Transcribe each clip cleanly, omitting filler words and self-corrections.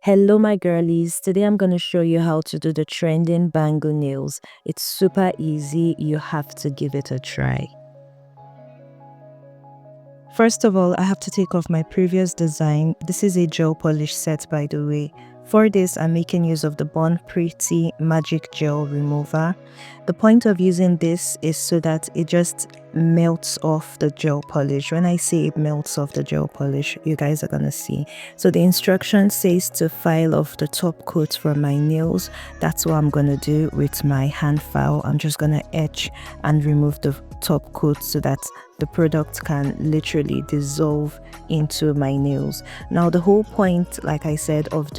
Hello my girlies, today I'm going to show you how to do the trending bangle nails. It's super easy, you have to give it a try. First of all, I have to take off my previous design. This is a gel polish set, by the way. For this, I'm making use of the Born Pretty Magic Gel Remover. The point of using this is so that it just melts off the gel polish. When I say it melts off the gel polish, you guys are gonna see. So the instruction says to file off the top coat from my nails. That's what I'm gonna do with my hand file. I'm just gonna etch and remove the top coat so that the product can literally dissolve into my nails. Now the whole point, like I said, of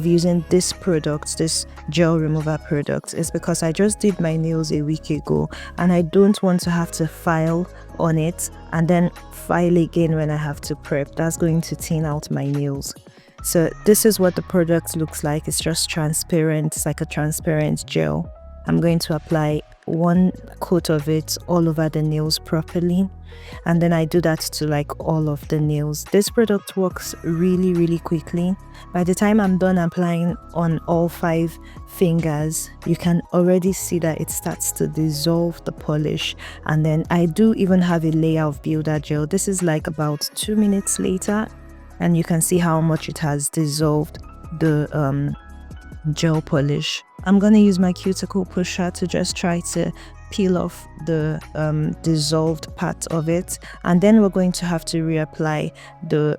using this product, this gel remover product, is because I just did my nails a week ago and I don't want to have to file on it and then file again when I have to prep. That's going to thin out my nails. So this is what the product looks like. It's just transparent. It's like a transparent gel. I'm going to apply one coat of it all over the nails properly, and then I do that to like all of the nails. This product works really quickly. By the time I'm done applying on all 5 fingers, you can already see that it starts to dissolve the polish. And then I do even have a layer of builder gel. This is like about 2 minutes later, and you can see how much it has dissolved the gel polish. I'm gonna use my cuticle pusher to just try to peel off the dissolved part of it, and then we're going to have to reapply the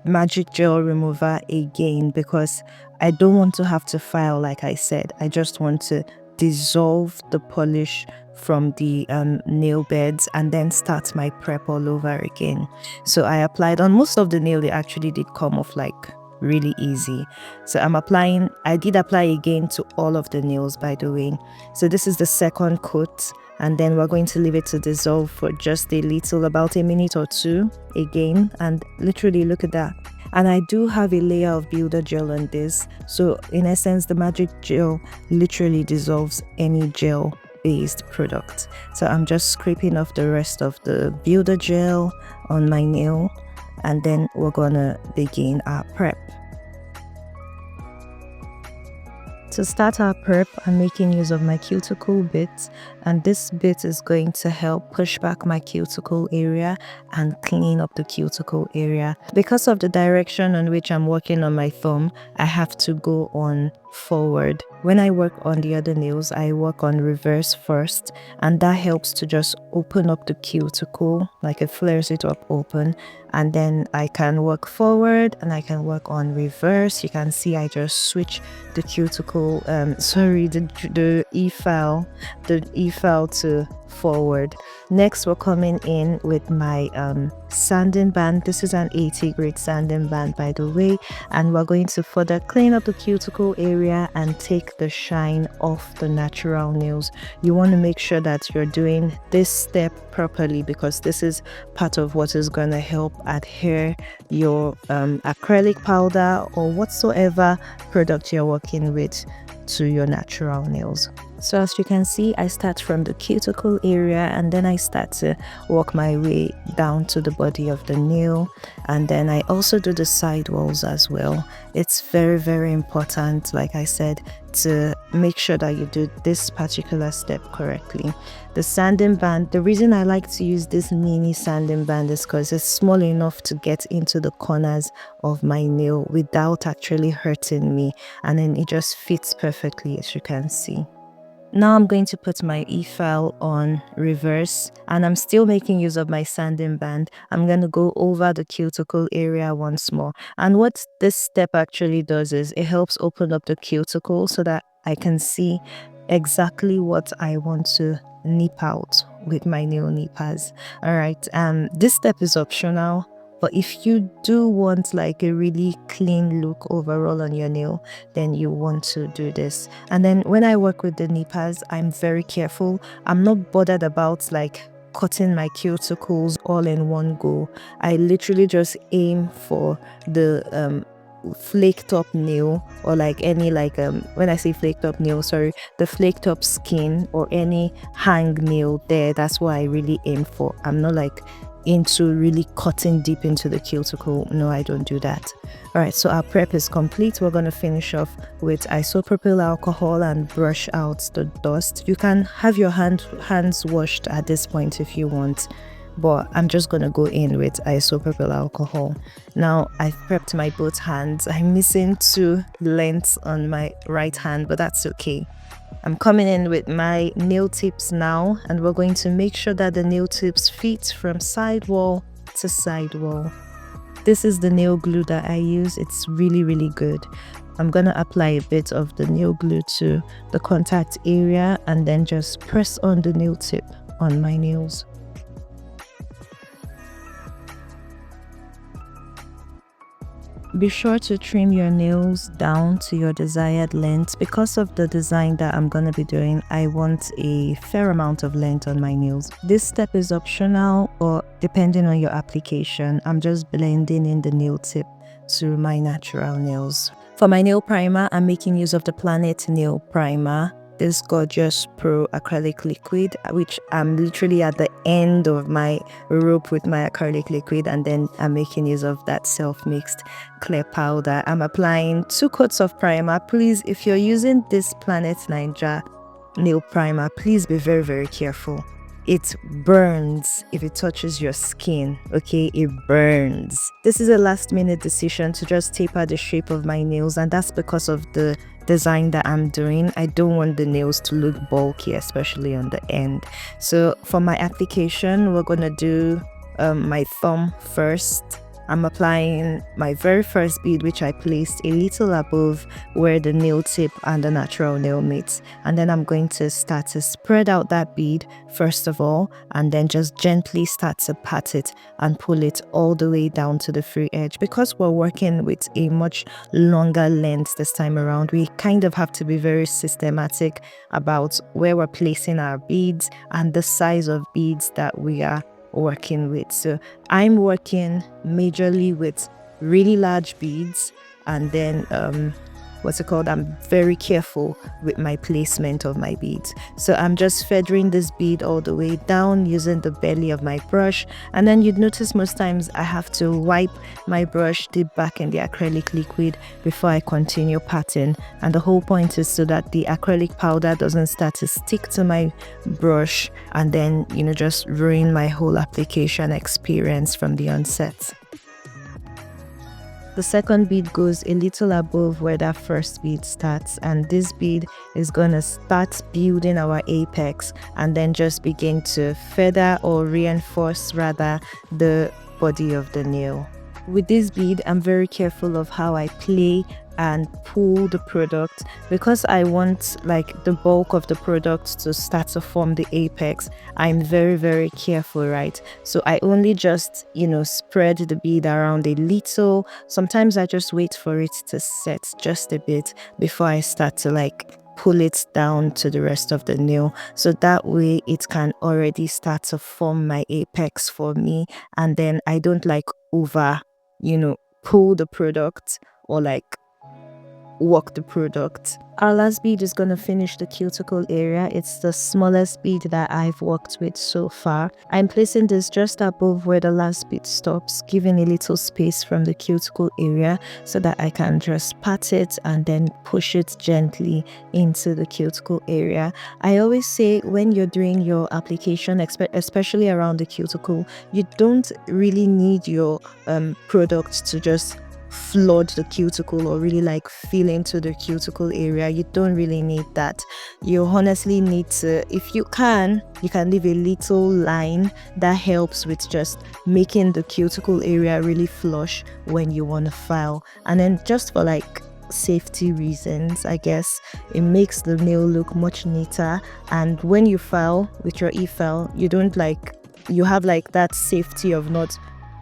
magic gel remover again because I don't want to have to file. Like I said, I just want to dissolve the polish from the nail beds and then start my prep all over again. So I applied on most of the nail. It actually did come off like really easy. So I did apply again to all of the nails, by the way. So this is the second coat, and then we're going to leave it to dissolve for just a little, about a minute or 2 again, and literally look at that. And I do have a layer of builder gel on this, so in essence the magic gel literally dissolves any gel based product. So I'm just scraping off the rest of the builder gel on my nail, and then we're gonna begin our prep. To start our prep, I'm making use of my cuticle bit, and this bit is going to help push back my cuticle area and clean up the cuticle area. Because of the direction on which I'm working on my thumb, I have to go on forward. When I work on the other nails, I work on reverse first, and that helps to just open up the cuticle, like it flares it up open, and then I can work forward and I can work on reverse. You can see I just switch the cuticle, the e-file to forward. Next, we're coming in with my sanding band. This is an 80 grade sanding band, by the way, and we're going to further clean up the cuticle area and take the shine off the natural nails. You want to make sure that you're doing this step properly because this is part of what is going to help adhere your acrylic powder or whatsoever product you're working with to your natural nails. So as you can see, I start from the cuticle area and then I start to work my way down to the body of the nail, and then I also do the side walls as well. It's very important, like I said, to make sure that you do this particular step correctly. The sanding band, the reason I like to use this mini sanding band is because it's small enough to get into the corners of my nail without actually hurting me, and then it just fits perfectly, as you can see. Now I'm going to put my e-file on reverse, and I'm still making use of my sanding band. I'm going to go over the cuticle area once more. And what this step actually does is it helps open up the cuticle so that I can see exactly what I want to nip out with my nail nippers. Alright, this step is optional. But if you do want like a really clean look overall on your nail, then you want to do this. And then when I work with the nippers, I'm very careful. I'm not bothered about like cutting my cuticles all in one go. I literally just aim for the flake top nail, or like any when I say flake top nail, sorry, the flake top skin or any hang nail there. That's what I really aim for. I'm not like into really cutting deep into the cuticle. No, I don't do that. All right, so our prep is complete. We're going to finish off with isopropyl alcohol and brush out the dust. You can have your hands washed at this point if you want, but I'm just going to go in with isopropyl alcohol. Now I've prepped my both hands. I'm missing 2 lengths on my right hand, but that's okay. I'm coming in with my nail tips now, and we're going to make sure that the nail tips fit from side wall to side wall. This is the nail glue that I use. It's really good. I'm going to apply a bit of the nail glue to the contact area and then just press on the nail tip on my nails. Be sure to trim your nails down to your desired length. Because of the design that I'm going to be doing, I want a fair amount of length on my nails. This step is optional, or depending on your application, I'm just blending in the nail tip to my natural nails. For my nail primer, I'm making use of the Planet Nail Primer. This gorgeous Pro Acrylic liquid, which I'm literally at the end of my rope with my acrylic liquid, and then I'm making use of that self-mixed clear powder. I'm applying 2 coats of primer. Please, if you're using this Planet Naija nail primer, please be very careful. It burns if it touches your skin, okay? It burns. This is a last-minute decision to just taper the shape of my nails, and that's because of the design that I'm doing. I don't want the nails to look bulky, especially on the end. So for my application, we're gonna do my thumb first. I'm applying my very first bead, which I placed a little above where the nail tip and the natural nail meets, and then I'm going to start to spread out that bead first of all, and then just gently start to pat it and pull it all the way down to the free edge. Because we're working with a much longer length this time around, we kind of have to be very systematic about where we're placing our beads and the size of beads that we are working with. So I'm working majorly with really large beads, and then I'm very careful with my placement of my beads. So I'm just feathering this bead all the way down using the belly of my brush, and then you'd notice most times I have to wipe my brush deep back in the acrylic liquid before I continue patting, and the whole point is so that the acrylic powder doesn't start to stick to my brush and then just ruin my whole application experience from the onset. The second bead goes a little above where that first bead starts, and this bead is gonna start building our apex and then just begin to feather or reinforce rather the body of the nail. With this bead, I'm very careful of how I play and pull the product, because I want the bulk of the product to start to form the apex. I'm very careful, right? So I only just spread the bead around a little. Sometimes I just wait for it to set just a bit before I start to pull it down to the rest of the nail, so that way it can already start to form my apex for me, and then I don't over pull the product or work the product. Our last bead is going to finish the cuticle area. It's the smallest bead that I've worked with so far. I'm placing this just above where the last bead stops, giving a little space from the cuticle area so that I can just pat it and then push it gently into the cuticle area. I always say when you're doing your application, especially around the cuticle, you don't really need your product to just flood the cuticle or really fill into the cuticle area. You don't really need that. You honestly need to, if you can leave a little line that helps with just making the cuticle area really flush when you want to file. And then just for safety reasons, I guess, it makes the nail look much neater, and when you file with your e-file, you don't you have that safety of not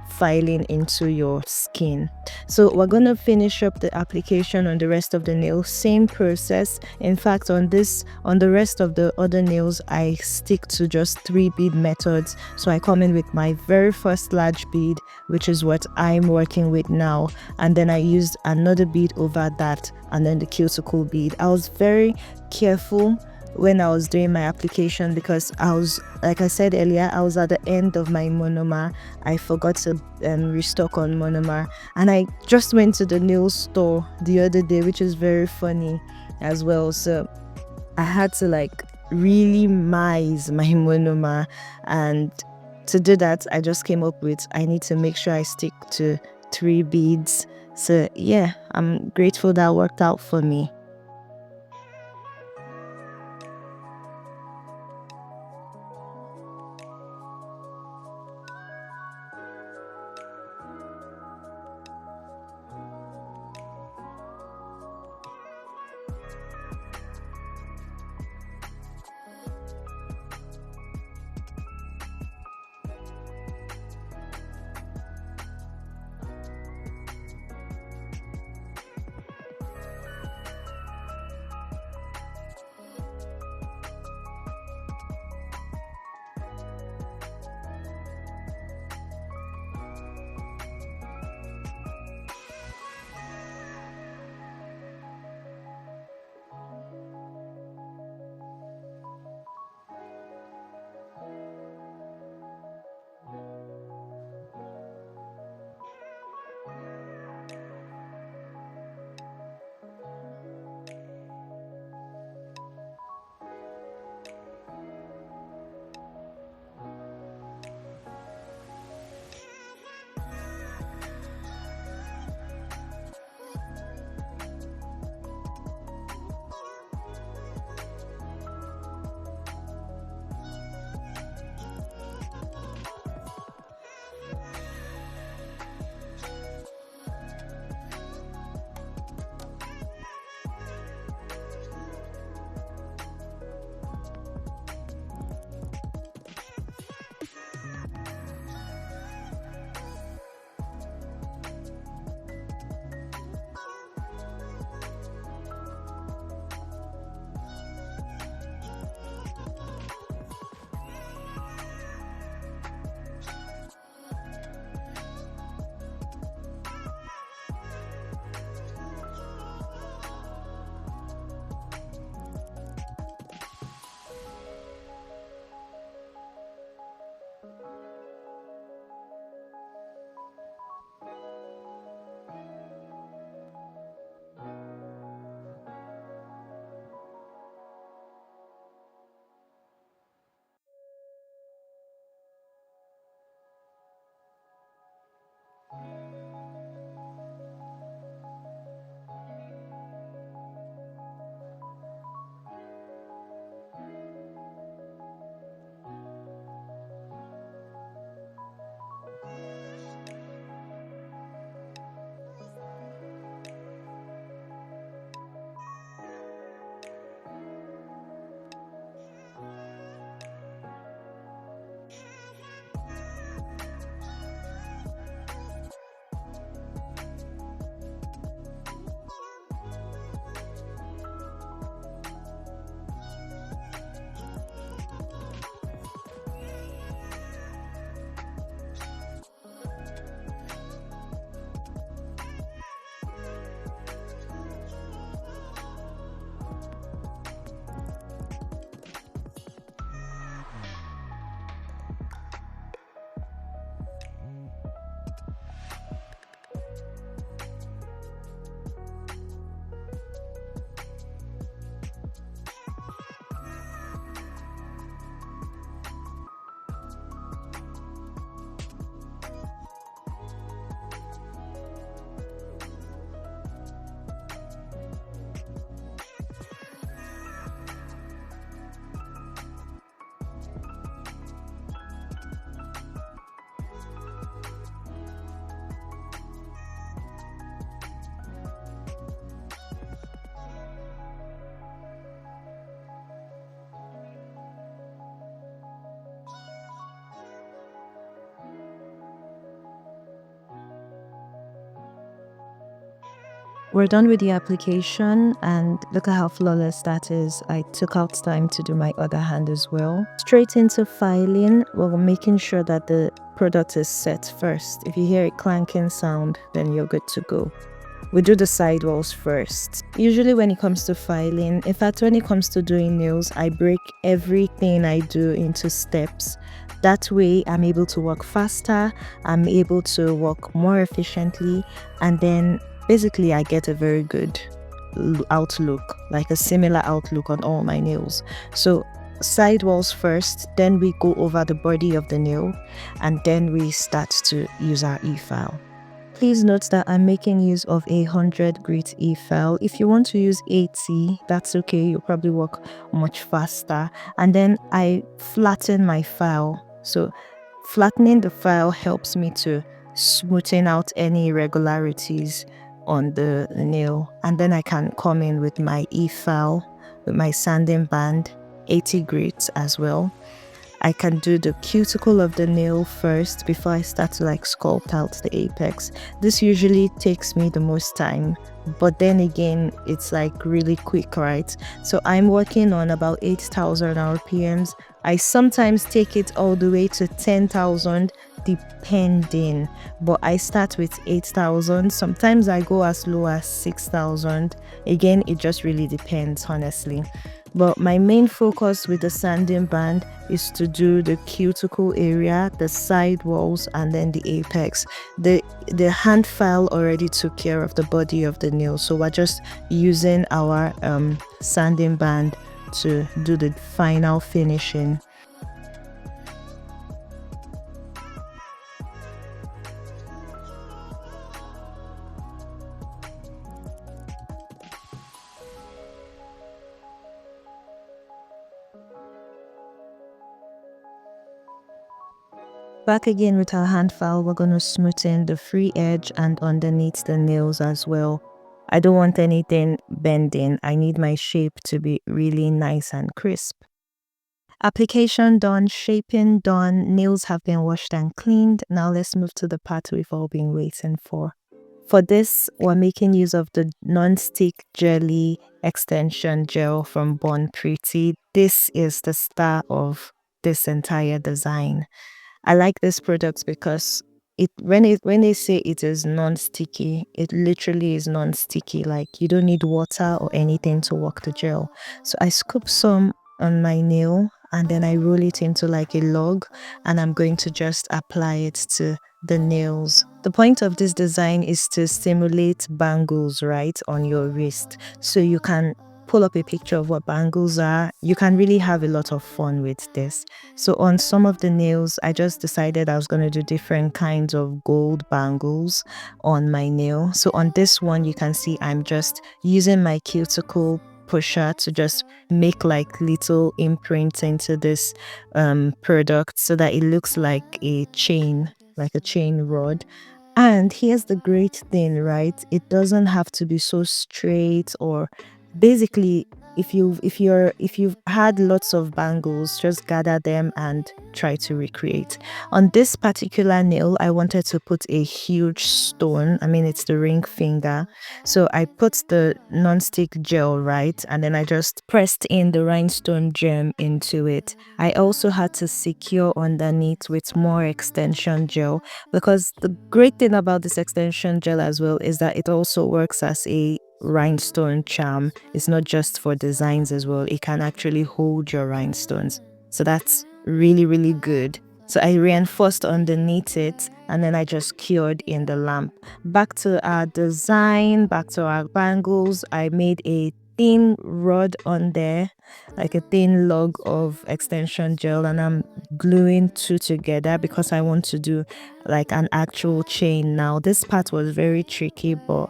filing into your skin. So we're gonna finish up the application on the rest of the nail, same process. In fact, on the rest of the other nails, I stick to just 3 bead methods. So I come in with my very first large bead, which is what I'm working with now, and then I used another bead over that, and then the cuticle bead. I was very careful when I was doing my application, because I was, like I said earlier, I was at the end of my monomer. I forgot to restock on monomer, and I just went to the nail store the other day, which is very funny as well. So I had to like really mice my monomer, and to do that I just came up with, I need to make sure I stick to 3 beads. So yeah, I'm grateful that worked out for me. We're done with the application, and look at how flawless that is. I took out time to do my other hand as well. Straight into filing, we're making sure that the product is set first. If you hear a clanking sound, then you're good to go. We do the sidewalls first. Usually when it comes to filing, in fact when it comes to doing nails, I break everything I do into steps. That way I'm able to work faster, I'm able to work more efficiently, and then basically I get a very good outlook, like a similar outlook on all my nails. So sidewalls first, then we go over the body of the nail, and then we start to use our e-file. Please note that I'm making use of a 100 grit e-file. If you want to use 80, that's okay. You'll probably work much faster. And then I flatten my file. So flattening the file helps me to smoothen out any irregularities on the nail. And then I can come in with my e-file, with my sanding band, 80 grit as well. I can do the cuticle of the nail first before I start to like sculpt out the apex. This usually takes me the most time, but then again, it's like really quick, right? So I'm working on about 8,000 RPMs. I sometimes take it all the way to 10,000 depending, but I start with 8,000. Sometimes I go as low as 6,000. Again, it just really depends, honestly. But my main focus with the sanding band is to do the cuticle area, the side walls, and then the apex. The hand file already took care of the body of the nail, so we're just using our sanding band to do the final finishing. Back again with our hand file, we're going to smoothen the free edge and underneath the nails as well. I don't want anything bending. I need my shape to be really nice and crisp. Application done, shaping done, nails have been washed and cleaned. Now let's move to the part we've all been waiting for. For this, we're making use of the non-stick jelly extension gel from Bon Pretty. This is the star of this entire design. I like this product because when they say it is non-sticky, it literally is non-sticky. Like you don't need water or anything to work the gel. So I scoop some on my nail and then I roll it into like a log, and I'm going to just apply it to the nails. The point of this design is to simulate bangles, right, on your wrist. So you can pull up a picture of what bangles are. You can really have a lot of fun with this. So on some of the nails, I just decided I was going to do different kinds of gold bangles on my nail. So on this one, you can see I'm just using my cuticle pusher to just make like little imprints into this product so that it looks like a chain rod. And here's the great thing, right? It doesn't have to be so straight, or basically if you've had lots of bangles, just gather them and try to recreate. On this particular nail, I wanted to put a huge stone. I mean, it's the ring finger. So I put the non-stick gel, right? And then I just pressed in the rhinestone gem into it. I also had to secure underneath with more extension gel, because the great thing about this extension gel as well is that it also works as a rhinestone charm. It's not just for designs as well. It can actually hold your rhinestones. So that's really, really good. So I reinforced underneath it and then I just cured in the lamp. Back to our design, back to our bangles. I made a thin rod on there, like a thin log of extension gel, and I'm gluing two together because I want to do like an actual chain. Now this part was very tricky, but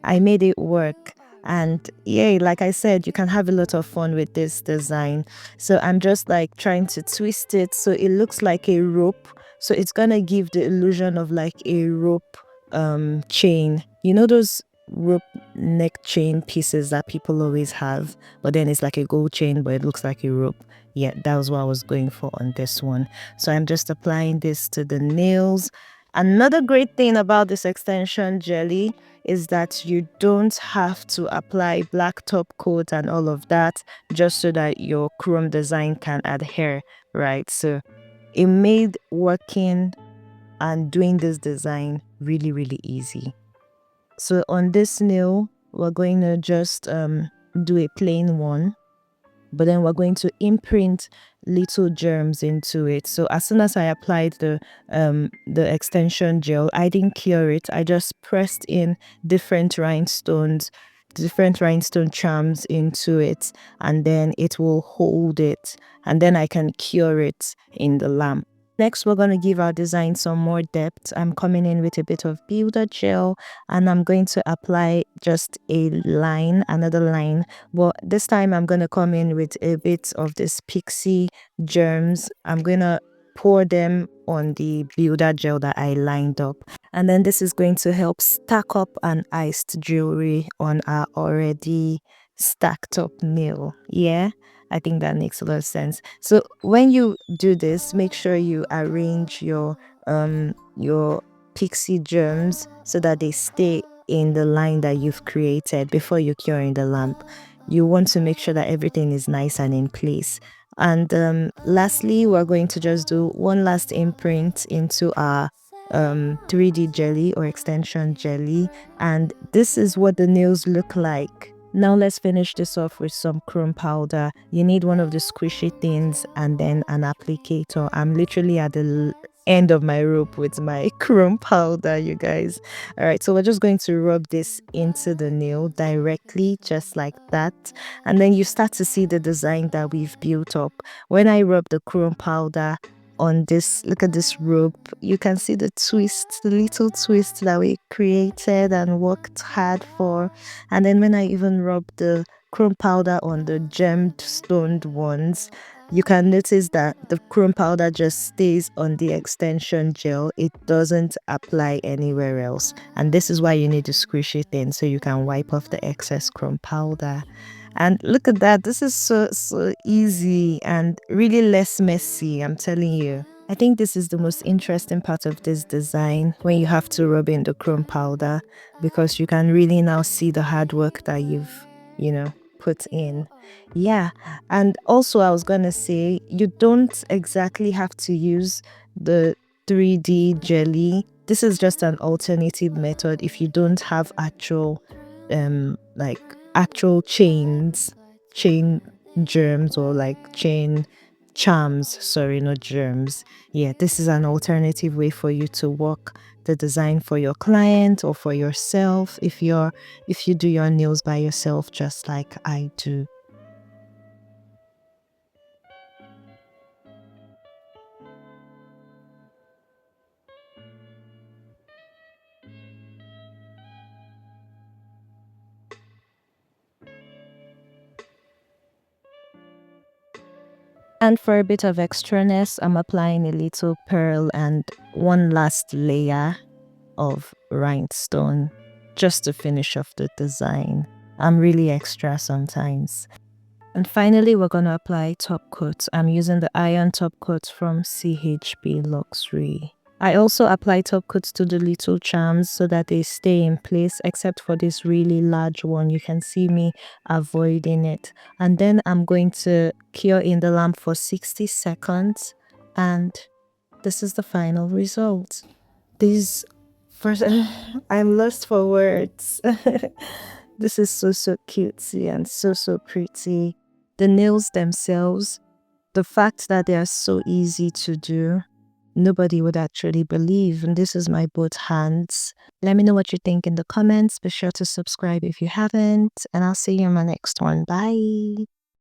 I made it work. And yay, like I said, you can have a lot of fun with this design. So I'm just like trying to twist it so it looks like a rope. So it's gonna give the illusion of like a rope chain. You know those rope neck chain pieces that people always have, but then it's like a gold chain but it looks like a rope. Yeah, that was what I was going for on this one. So I'm just applying this to the nails. Another great thing about this extension jelly is that you don't have to apply black top coat and all of that just so that your chrome design can adhere, right? So it made working and doing this design really, really easy. So on this nail, we're going to just do a plain one, but then we're going to imprint little germs into it. So as soon as I applied the extension gel, I didn't cure it. I just pressed in different rhinestones, different rhinestone charms into it, and then it will hold it, and then I can cure it in the lamp. Next, we're going to give our design some more depth. I'm coming in with a bit of builder gel, and I'm going to apply just a line, another line, but this time I'm going to come in with a bit of this pixie germs. I'm going to pour them on the builder gel that I lined up. And then this is going to help stack up an iced jewelry on our already stacked up nail. Yeah, I think that makes a lot of sense. So when you do this, make sure you arrange your pixie germs so that they stay in the line that you've created before you cure in the lamp. You want to make sure that everything is nice and in place. And lastly, we're going to just do one last imprint into our 3D jelly or extension jelly, and this is what the nails look like. Now let's finish this off with some chrome powder. You need one of the squishy things and then an applicator. I'm literally at the end of my rope with my chrome powder, you guys. All right, so we're just going to rub this into the nail directly, just like that, and then you start to see the design that we've built up. When I rub the chrome powder on this, look at this rope, you can see the twist, the little twist that we created and worked hard for. And then when I even rub the chrome powder on the gemmed stoned ones, you can notice that the chrome powder just stays on the extension gel. It doesn't apply anywhere else. And this is why you need to squish it in so you can wipe off the excess chrome powder. And look at that, this is so easy and really less messy, I'm telling you. I think this is the most interesting part of this design, when you have to rub in the chrome powder, because you can really now see the hard work that you've, put in. Yeah, and also I was gonna say, you don't exactly have to use the 3D jelly. This is just an alternative method if you don't have actual like actual chain germs, or like chain charms, sorry, not germs. Yeah, this is an alternative way for you to work the design for your client or for yourself if you do your nails by yourself, just like I do. And for a bit of extraness, I'm applying a little pearl and one last layer of rhinestone just to finish off the design. I'm really extra sometimes. And finally, we're going to apply top coat. I'm using the iron top coat from CHBluxury. I also apply top coats to the little charms so that they stay in place, except for this really large one. You can see me avoiding it. And then I'm going to cure in the lamp for 60 seconds. And this is the final result. These first, I'm lost for words. This is so cutesy and so pretty. The nails themselves, the fact that they are so easy to do, nobody would actually believe. And this is my both hands. Let me know what you think in the comments. Be sure to subscribe if you haven't, and I'll see you in my next one. Bye.